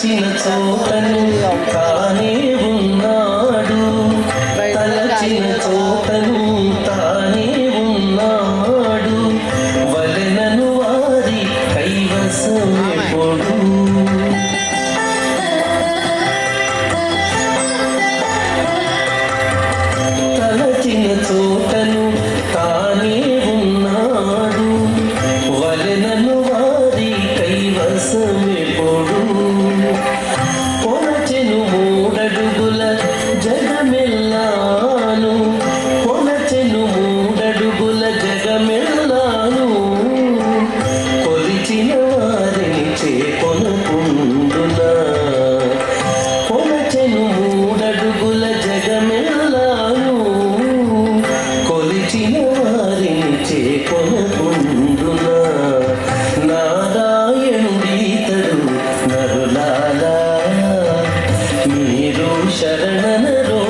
తలచిన చోటను తానే ఉన్నాడు, తలచిన చోటను తానే ఉన్నాడు, వలెనను వారి కైవసమెప్పుడు. తలచిన చోటను తానే ఉన్నాడు, వలెనను వారి కైవసమెప్పుడు. కొనచెను మూడడుగుల జగమెల్లాను, కొనచెను మూడడుగుల జగమెల్లాను, కొలిచిన వారిని చేకొనుకుండునా. కొనచెను మూడడుగుల జగమెల్లాను, కొలిచిన వారిని చేకొనుకుండునా. నారాయణుడీతడు నరులారా, మీరు శరణనరో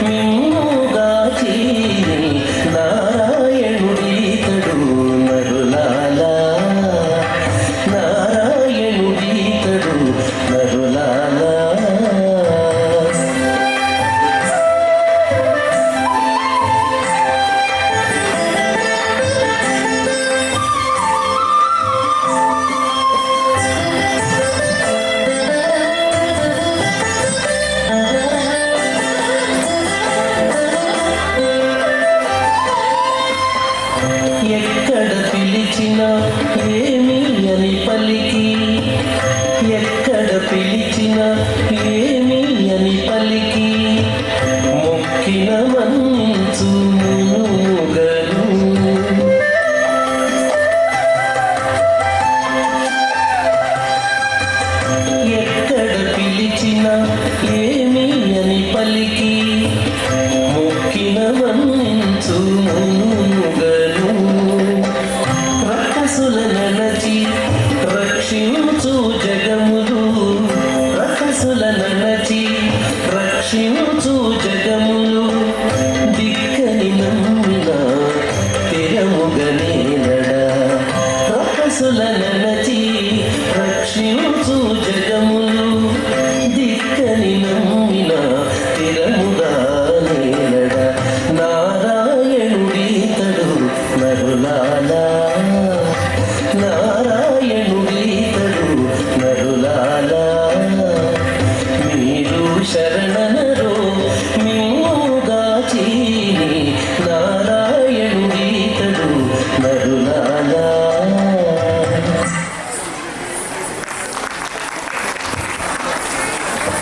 మిమ్ముగాచి. నారాయణుడీతడు నరులారా, నారాయణుడీతడు నరులారా. ఎక్కడ పిలిచినా ఏమి అని పలికి, ఎక్కడ పిలిచినా ఏమి అని పలికి, మొక్కిన మంచు మునుగను. ఎక్కడ పిలిచినా ఏమి అని పలికి, మొక్కిన మంచు మునుగను. రకసులనచి రక్షించు జగములు, రకసులనచి రక్షించు జగములు, దిక్కని నమ్మిన తెరముగనేనడా. రకసులన